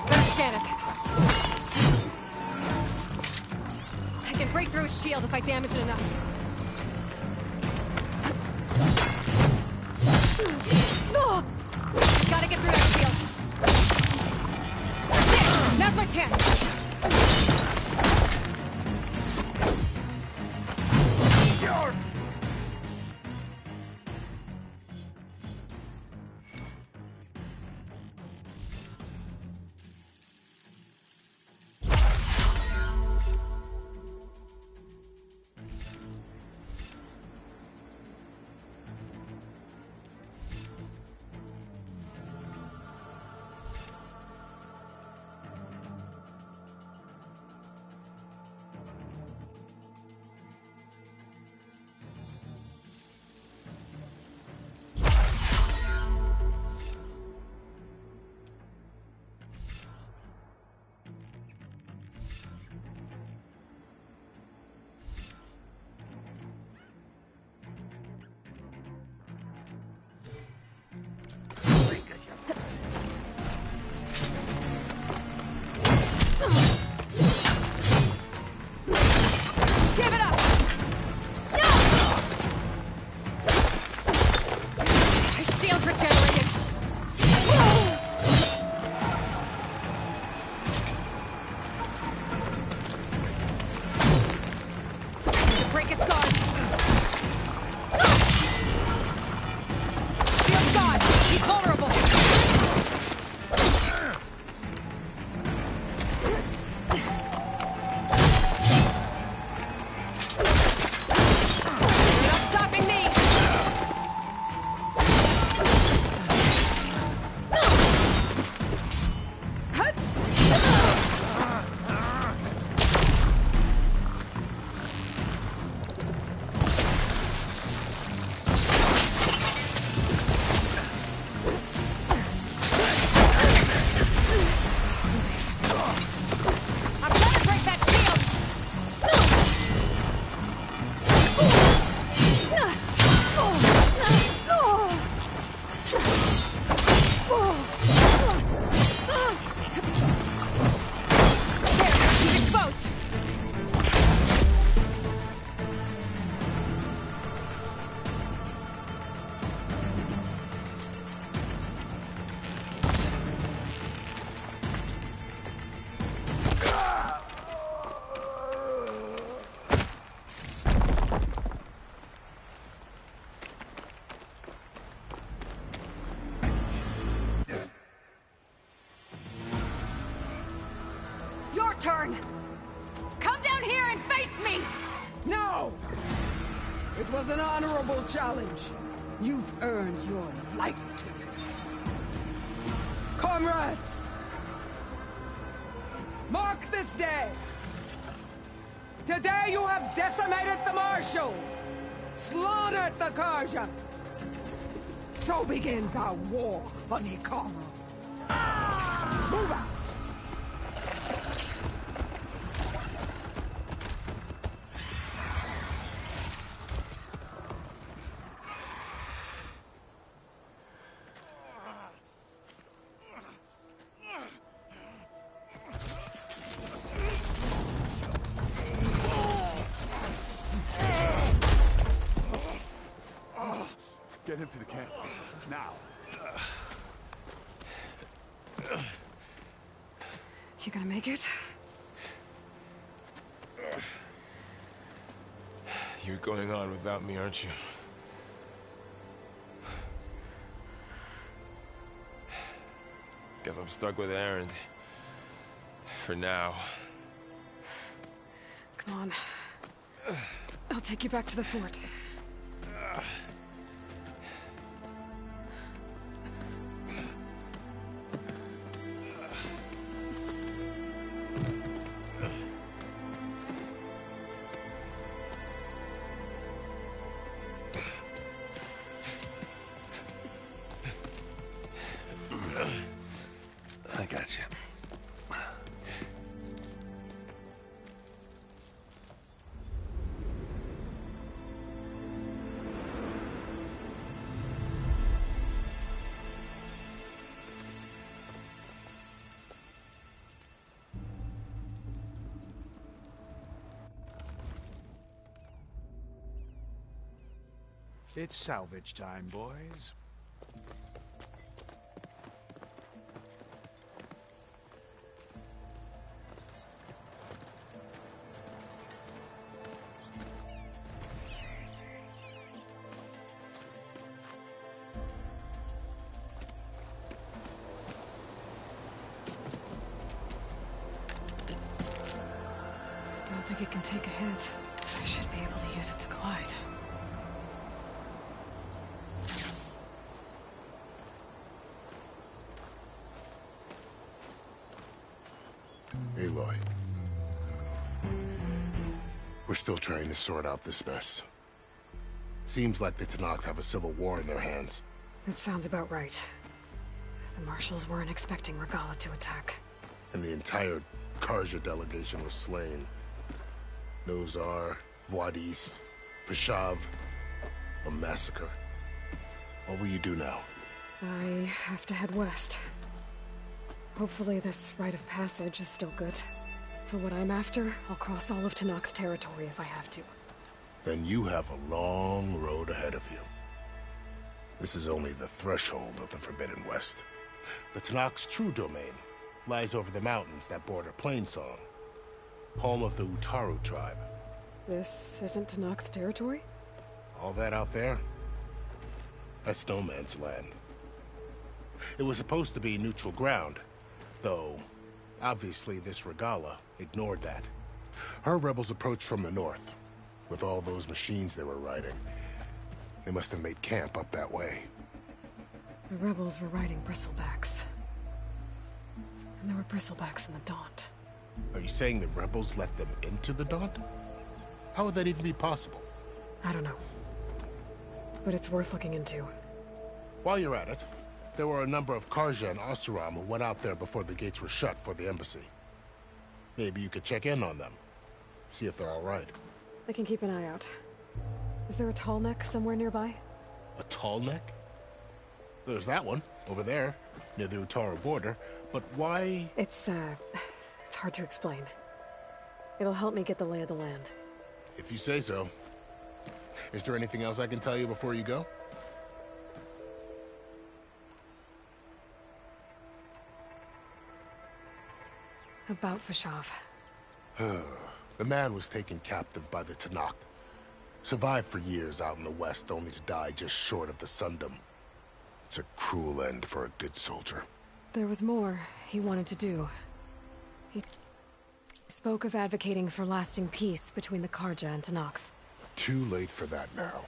Better scan it. I can break through a shield if I damage it enough. Gotta get through that shield. That's it! Now's my chance! biggest guard! Shield God! He's vulnerable! You're not stopping me! Turn! Come down here and face me! No! It was an honorable challenge. You've earned your life to me. Comrades! Mark this day! Today you have decimated the Marshals! Slaughtered the Karja! So begins our war on Ikara. Move out! Get him to the camp. Now. You gonna make it? You're going on without me, aren't you? Guess I'm stuck with Erend. For now. Come on. I'll take you back to the fort. I got you. It's salvage time, boys. Don't think it can take a hit. I should be able to use it to glide. Aloy. We're still trying to sort out this mess. Seems like the Tenakth have a civil war in their hands. That sounds about right. The Marshals weren't expecting Regala to attack. And the entire Karja delegation was slain. Nozar, Voidis, Vashav, a massacre. What will you do now? I have to head west. Hopefully this rite of passage is still good. For what I'm after, I'll cross all of Tenakth territory if I have to. Then you have a long road ahead of you. This is only the threshold of the Forbidden West. The Tenakth's true domain lies over the mountains that border Plainsong, home of the Utaru tribe. This isn't Tenakth territory? All that out there? That's no man's land. It was supposed to be neutral ground, though obviously this Regala ignored that. Her rebels approached from the north, with all those machines they were riding. They must have made camp up that way. The rebels were riding bristlebacks. And there were bristlebacks in the Daunt. Are you saying the rebels let them into the Daunt? How would that even be possible? I don't know. But it's worth looking into. While you're at it, there were a number of Karja and Oseram who went out there before the gates were shut for the embassy. Maybe you could check in on them. See if they're all right. I can keep an eye out. Is there a tall neck somewhere nearby? A tall neck? There's that one, over there, near the Utaru border. But why? It's hard to explain. It'll help me get the lay of the land. If you say so. Is there anything else I can tell you before you go? About Vashav. The man was taken captive by the Tenakth. Survived for years out in the west, only to die just short of the Sundom. It's a cruel end for a good soldier. There was more he wanted to do. He spoke of advocating for lasting peace between the Karja and Tenakth. Too late for that now.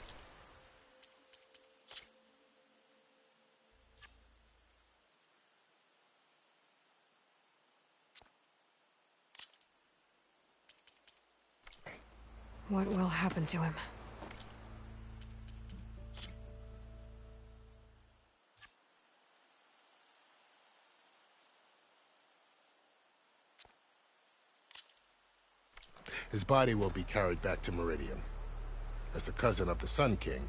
What will happen to him? His body will be carried back to Meridian. As a cousin of the Sun King,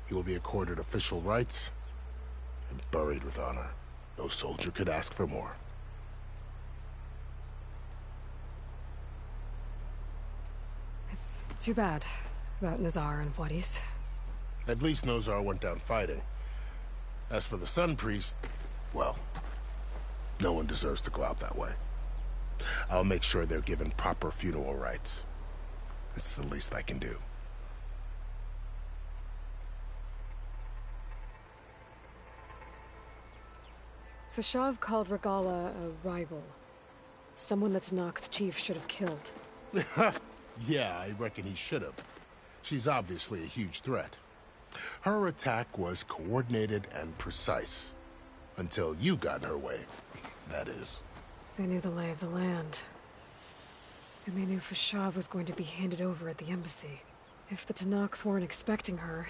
he will be accorded official rights and buried with honor. No soldier could ask for more. It's too bad about Nazar and Wadis. At least Nozar went down fighting. As for the Sun Priest, well, no one deserves to go out that way. I'll make sure they're given proper funeral rites. It's the least I can do. Vashav called Regala a rival. Someone that Tenakth chief should have killed. Yeah, I reckon he should have. She's obviously a huge threat. Her attack was coordinated and precise. Until you got in her way, that is. They knew the lay of the land. And they knew Vashav was going to be handed over at the embassy. If the Tenakth weren't expecting her,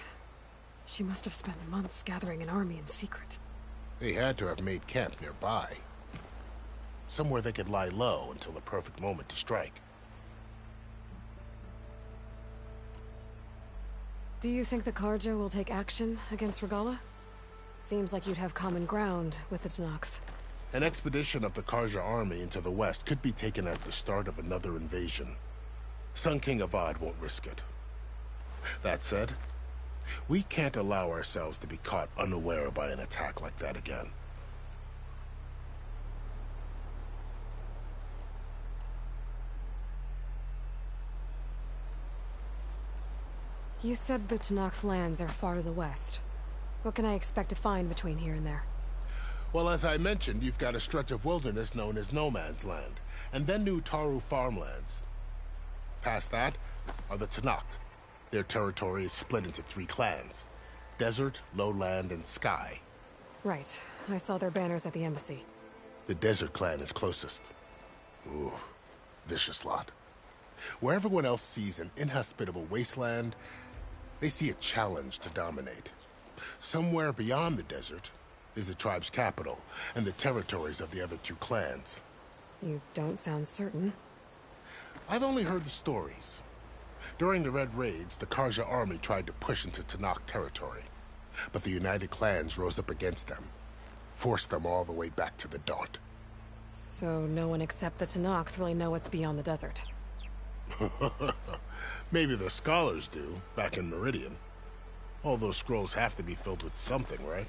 she must have spent months gathering an army in secret. They had to have made camp nearby. Somewhere they could lie low until the perfect moment to strike. Do you think the Karja will take action against Regala? Seems like you'd have common ground with the Tenakth. An expedition of the Karja army into the west could be taken as the start of another invasion. Sun King Avad won't risk it. That said, we can't allow ourselves to be caught unaware by an attack like that again. You said the Tenakth lands are far to the west. What can I expect to find between here and there? Well, as I mentioned, you've got a stretch of wilderness known as No Man's Land, and then New Taru farmlands. Past that are the Tenakth. Their territory is split into 3 clans: Desert, Lowland, and Sky. Right. I saw their banners at the embassy. The Desert clan is closest. Ooh, vicious lot. Where everyone else sees an inhospitable wasteland, they see a challenge to dominate. Somewhere beyond the desert is the tribe's capital and the territories of the other 2 clans. You don't sound certain. I've only heard the stories. During the Red Raids, the Karja army tried to push into Tenakth territory, but the United Clans rose up against them, forced them all the way back to the Daunt. So no one except the Tenakth really know what's beyond the desert. Maybe the scholars do, back in Meridian. All those scrolls have to be filled with something, right?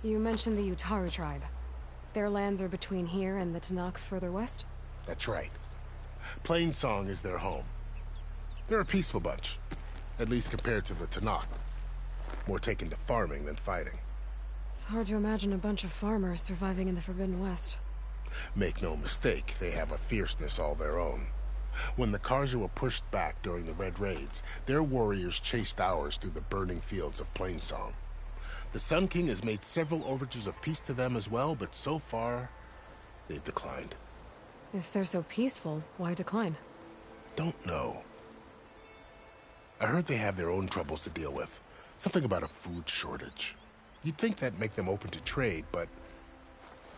You mentioned the Utaru tribe. Their lands are between here and the Tanakh further west? That's right. Plainsong is their home. They're a peaceful bunch, at least compared to the Tanakh. More taken to farming than fighting. It's hard to imagine a bunch of farmers surviving in the Forbidden West. Make no mistake, they have a fierceness all their own. When the Karja were pushed back during the Red Raids, their warriors chased ours through the burning fields of Plainsong. The Sun King has made several overtures of peace to them as well, but so far, they've declined. If they're so peaceful, why decline? Don't know. I heard they have their own troubles to deal with. Something about a food shortage. You'd think that'd make them open to trade, but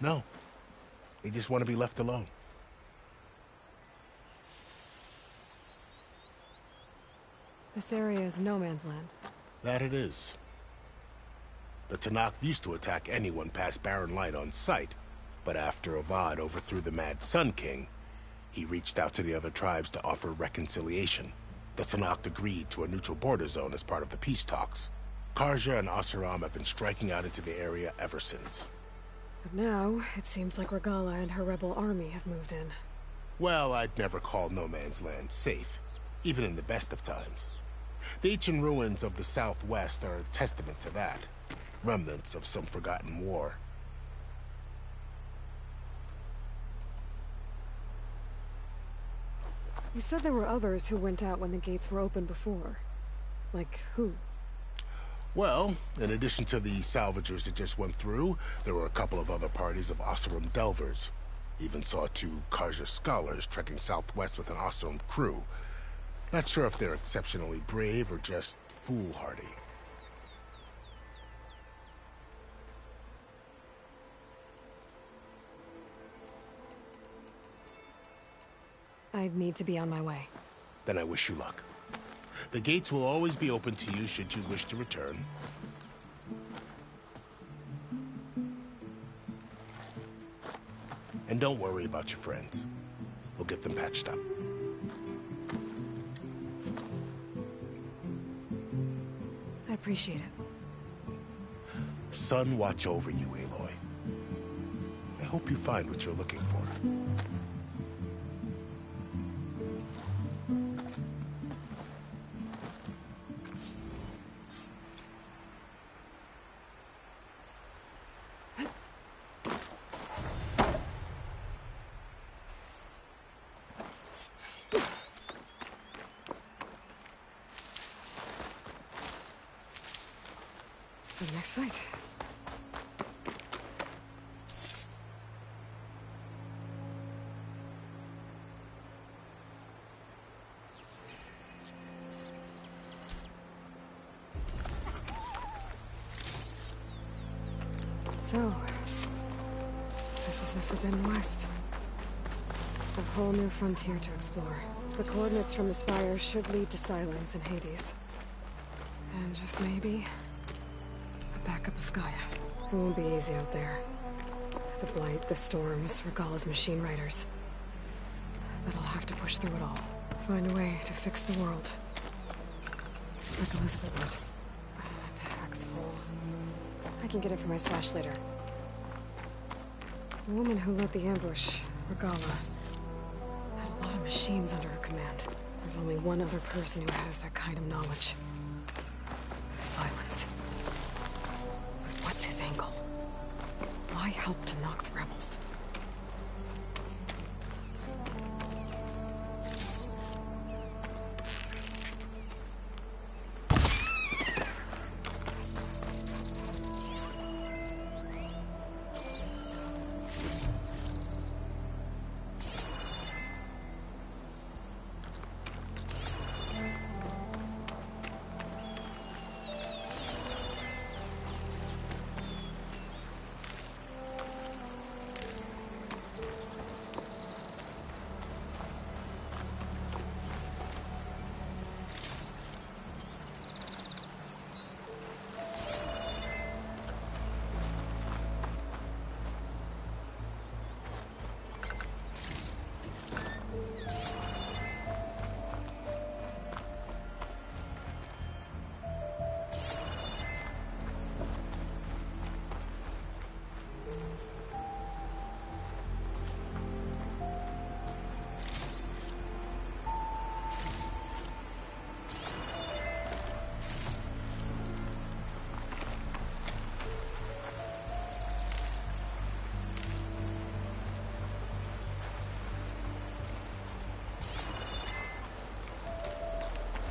no. They just want to be left alone. This area is no man's land. That it is. The Tanakh used to attack anyone past Barren Light on sight, but after Avad overthrew the Mad Sun King, he reached out to the other tribes to offer reconciliation. The Tanakh agreed to a neutral border zone as part of the peace talks. Karja and Oseram have been striking out into the area ever since. But now, it seems like Regala and her rebel army have moved in. Well, I'd never call no man's land safe, even in the best of times. The ancient ruins of the Southwest are a testament to that. Remnants of some forgotten war. You said there were others who went out when the gates were open before. Like who? Well, in addition to the salvagers that just went through, there were a couple of other parties of Oseram delvers. Even saw 2 Karja scholars trekking southwest with an Oseram crew. Not sure if they're exceptionally brave or just foolhardy. I'd need to be on my way. Then I wish you luck. The gates will always be open to you should you wish to return. And don't worry about your friends. We'll get them patched up. I appreciate it. Sun watch over you, Aloy. I hope you find what you're looking for. For the next fight. So, this is the Forbidden West. A whole new frontier to explore. The coordinates from the spire should lead to Silence and Hades. And just maybe, a backup of Gaia. It won't be easy out there. The Blight, the Storms, Regala's machine riders. But I'll have to push through it all. Find a way to fix the world. Like Elizabeth did. My pack's full. I can get it from my stash later. The woman who led the ambush, Regala, had a lot of machines under her command. There's only one other person who has that kind of knowledge. Silence. But what's his angle? Why help to knock the rebels?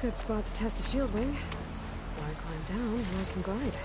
Good spot to test the shield wing. Why climb down when I can glide?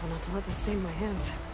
Not to let this stain my hands.